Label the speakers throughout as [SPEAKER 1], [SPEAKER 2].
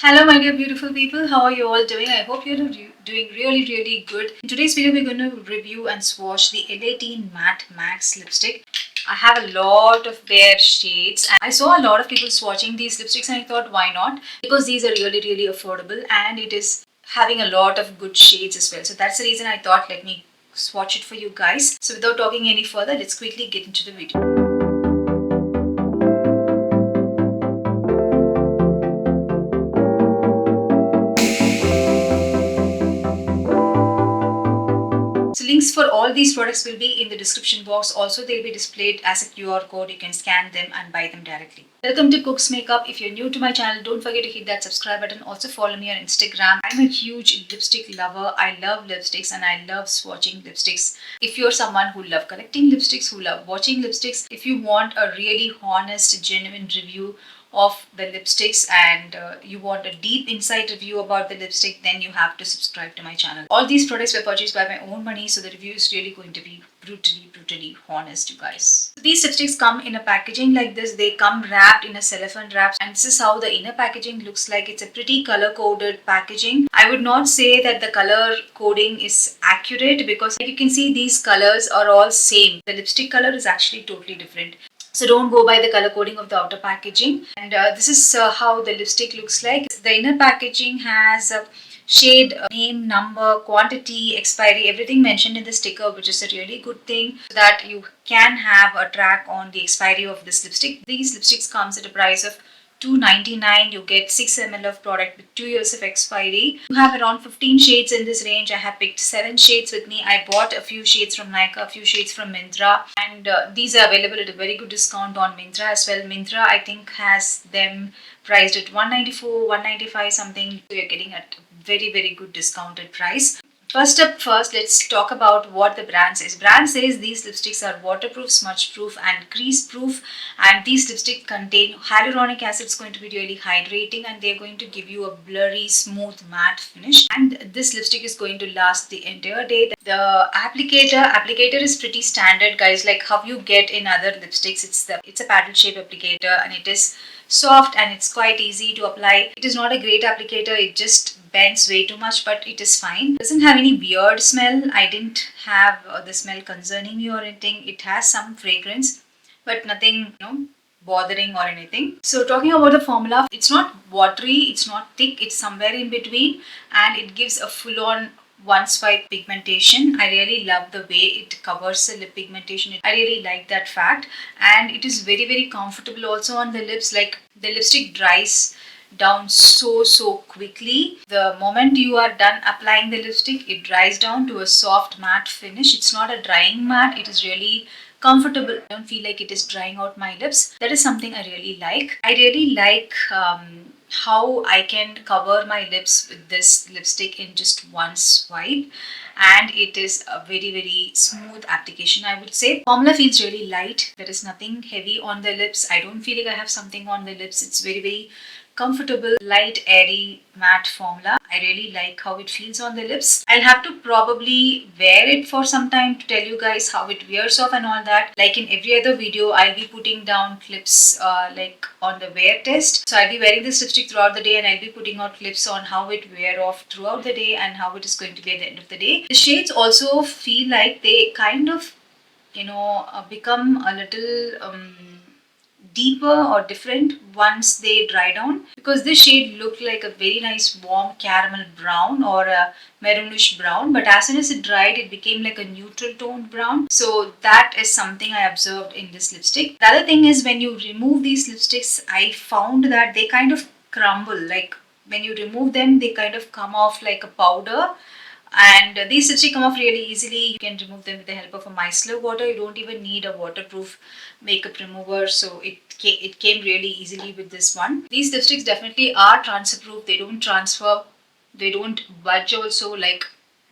[SPEAKER 1] Hello, my dear beautiful people. How are you all doing? I hope you're doing really good. In today's video, we're going to review and swatch the L18 Matte Max lipstick. I have a lot of their shades. I saw a lot of people swatching these lipsticks and I thought, why not? Because these are really affordable and it is having a lot of good shades as well. So that's the reason I thought, let me swatch it for you guys. So without talking any further, let's quickly get into the video. So links for all these products will be in the description box. Also, they'll be displayed as a QR code. You can scan them and buy them directly. Welcome to Cooks Makeup. If you're new to my channel, don't forget to hit that subscribe button. Also follow me on Instagram. I'm a huge lipstick lover. I love lipsticks and I love swatching lipsticks. If you're someone who love collecting lipsticks, who love watching lipsticks, if you want a really honest, genuine review of the lipsticks and you want a deep insight review about the lipstick, then you have to subscribe to my channel. All these products were purchased by my own money, so the review is really going to be brutally honest, you guys. So these lipsticks come in a packaging like this. They come wrapped in a cellophane wrap, and this is how the inner packaging looks like. It's a pretty color coded packaging. I would not say that the color coding is accurate because you can see these colors are all same. The lipstick color is actually totally different. So don't go by the color coding of the outer packaging. And this is how the lipstick looks like. The inner packaging has a shade, name, number, quantity, expiry, everything mentioned in the sticker, which is a really good thing so that you can have a track on the expiry of this lipstick. These lipsticks comes at a price of $2.99. You get 6 ml of product with 2 years of expiry. You have around 15 shades in this range. I have picked 7 shades with me. I bought a few shades from Nykaa, a few shades from Myntra, and these are available at a very good discount on Myntra as well. Myntra, I think, has them priced at $194, $195 something. So you're getting at a very good discounted price. First up first, let's talk about what the brand says. Brand says these lipsticks are waterproof, smudge proof and crease proof, and these lipsticks contain hyaluronic acid. It's going to be really hydrating and they're going to give you a blurry, smooth matte finish, and this lipstick is going to last the entire day. The applicator is pretty standard, guys, like how you get in other lipsticks. It's a paddle shape applicator and it is soft and it's quite easy to apply. It is not a great applicator, it just bends way too much, but it is fine. It doesn't have any weird smell. I didn't have the smell concerning me or anything. It has some fragrance, but nothing, bothering or anything. So talking about the formula, it's not watery, it's not thick, it's somewhere in between, and it gives a full-on one swipe pigmentation. I really love the way it covers the lip pigmentation. I really like that fact, and it is very comfortable also on the lips. Like the lipstick dries down so quickly. The moment you are done applying the lipstick, it dries down to a soft matte finish. It's not a drying matte, it is really comfortable. I don't feel like it is drying out my lips. That is something I really like. I really like how I can cover my lips with this lipstick in just one swipe, and it is a very smooth application, I would say. Formula feels really light. There is nothing heavy on the lips. I don't feel like I have something on the lips. It's very comfortable, light, airy, matte formula. I really like how it feels on the lips. I'll have to probably wear it for some time to tell you guys how it wears off and all that. Like in every other video, I'll be putting down clips like on the wear test. So I'll be wearing this lipstick throughout the day and I'll be putting out clips on how it wear off throughout the day and how it is going to be at the end of the day. The shades also feel like they kind of, become a little deeper or different once they dry down, because this shade looked like a very nice warm caramel brown or a maroonish brown, but as soon as it dried it became like a neutral toned brown. So that is something I observed in this lipstick. The other thing is, when you remove these lipsticks, I found that they kind of crumble. Like when you remove them, they kind of come off like a powder, and these lipsticks come off really easily. You can remove them with the help of a micellar water. You don't even need a waterproof makeup remover, so it came really easily with this one. These lipsticks definitely are transfer proof. They don't transfer, they don't budge also. Like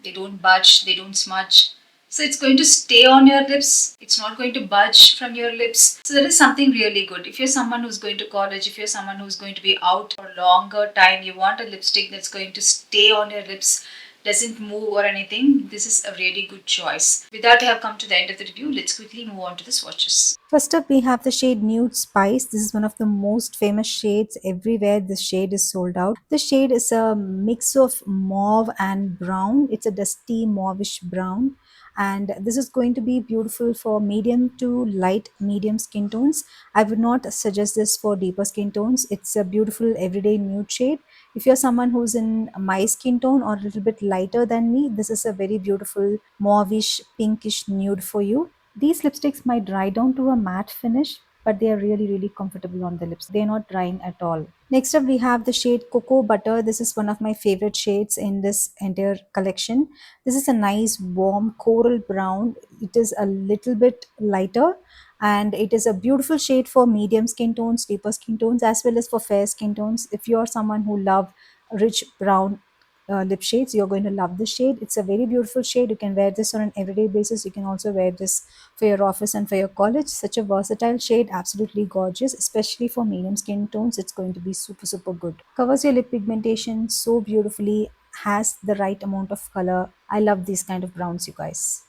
[SPEAKER 1] they don't budge, they don't smudge, so it's going to stay on your lips. It's not going to budge from your lips. So that is something really good. If you're someone who's going to college, if you're someone who's going to be out for a longer time, you want a lipstick that's going to stay on your lips doesn't move or anything, this is a really good choice. With that, we have come to the end of the review. Let's quickly move on to the swatches.
[SPEAKER 2] First up, we have the shade Nude Spice. This is one of the most famous shades everywhere. This shade is sold out. The shade is a mix of mauve and brown. It's a dusty mauvish brown. And this is going to be beautiful for medium to light medium skin tones. I would not suggest this for deeper skin tones. It's a beautiful everyday nude shade. If you're someone who's in my skin tone or a little bit lighter than me, this is a very beautiful mauvish pinkish nude for you. These lipsticks might dry down to a matte finish, but they are really, really comfortable on the lips. They're not drying at all. Next up, we have the shade Cocoa Butter. This is one of my favorite shades in this entire collection. This is a nice, warm coral brown. It is a little bit lighter and it is a beautiful shade for medium skin tones, deeper skin tones, as well as for fair skin tones. If you're someone who love rich brown lip shades, you're going to love this shade. It's a very beautiful shade. You can wear this on an everyday basis. You can also wear this for your office and for your college. Such a versatile shade, absolutely gorgeous, especially for medium skin tones. It's going to be super, super good. Covers your lip pigmentation so beautifully, has the right amount of color. I love these kind of browns, you guys.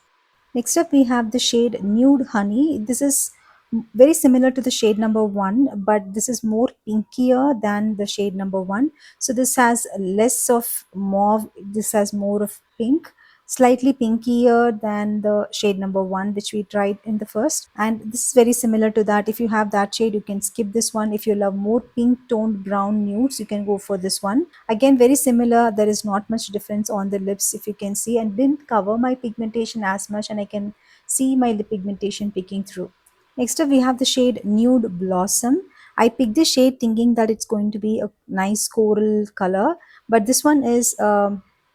[SPEAKER 2] Next up, we have the shade Nude Honey. This is very similar to the shade number one, but this is more pinkier than the shade number one. So this has less of mauve, this has more of pink, slightly pinkier than the shade number one, which we tried in the first. And this is very similar to that. If you have that shade, you can skip this one. If you love more pink toned brown nudes, you can go for this one. Again, very similar. There is not much difference on the lips, if you can see, and didn't cover my pigmentation as much, and I can see my lip pigmentation peeking through. Next up, we have the shade Nude Blossom. I picked this shade thinking that it's going to be a nice coral color, but this one is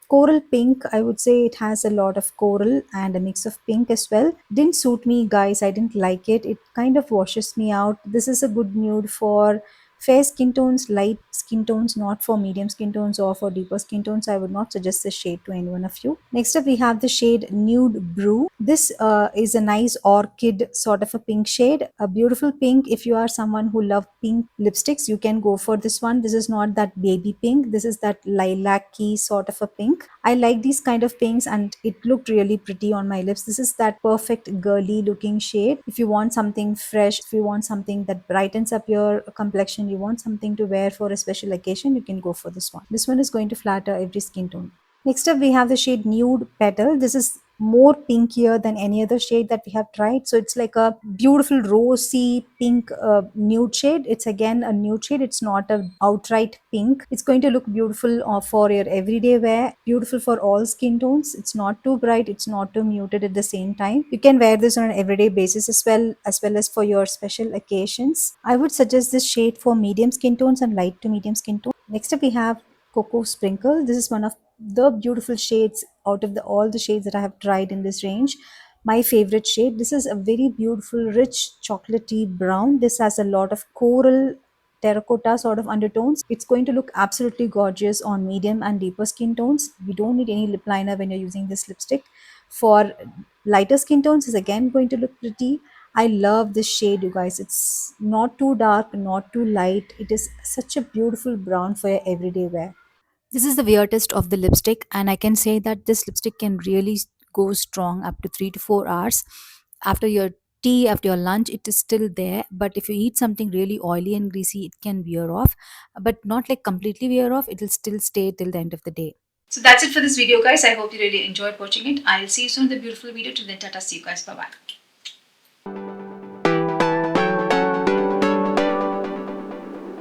[SPEAKER 2] coral pink. I would say it has a lot of coral and a mix of pink as well. Didn't suit me, guys. I didn't like it. It kind of washes me out. This is a good nude for fair skin tones, light skin tones, not for medium skin tones or for deeper skin tones. I would not suggest this shade to any one of you. Next up, we have the shade Nude Brew. This is a nice orchid sort of a pink shade, a beautiful pink. If you are someone who love pink lipsticks, you can go for this one. This is not that baby pink. This is that lilac-y sort of a pink. I like these kind of pinks and it looked really pretty on my lips. This is that perfect girly looking shade. If you want something fresh, if you want something that brightens up your complexion, you want something to wear for a special occasion, you can go for this one. This one is going to flatter every skin tone. Next up, we have the shade Nude Petal. This is more pinkier than any other shade that we have tried. So it's like a beautiful rosy pink nude shade. It's again a nude shade. It's not a outright pink. It's going to look beautiful for your everyday wear. Beautiful for all skin tones. It's not too bright. It's not too muted at the same time. You can wear this on an everyday basis as well as for your special occasions. I would suggest this shade for medium skin tones and light to medium skin tones. Next up, we have Cocoa Sprinkle. This is one of the beautiful shades out of all the shades that I have tried in this range. My favorite shade. This is a very beautiful, rich, chocolatey brown. This has a lot of coral terracotta sort of undertones. It's going to look absolutely gorgeous on medium and deeper skin tones. You don't need any lip liner when you're using this lipstick. For lighter skin tones, is again going to look pretty. I love this shade, you guys. It's not too dark, not too light. It is such a beautiful brown for your everyday wear. This is the weirdest of the lipstick, and I can say that this lipstick can really go strong up to 3 to 4 hours. After your tea, after your lunch, it is still there. But if you eat something really oily and greasy, it can wear off, but not like completely wear off. It will still stay till the end of the day.
[SPEAKER 1] So that's it for this video, guys. I hope you really enjoyed watching it. I'll see you soon in the beautiful video. Till then, tata, see you guys. Bye bye.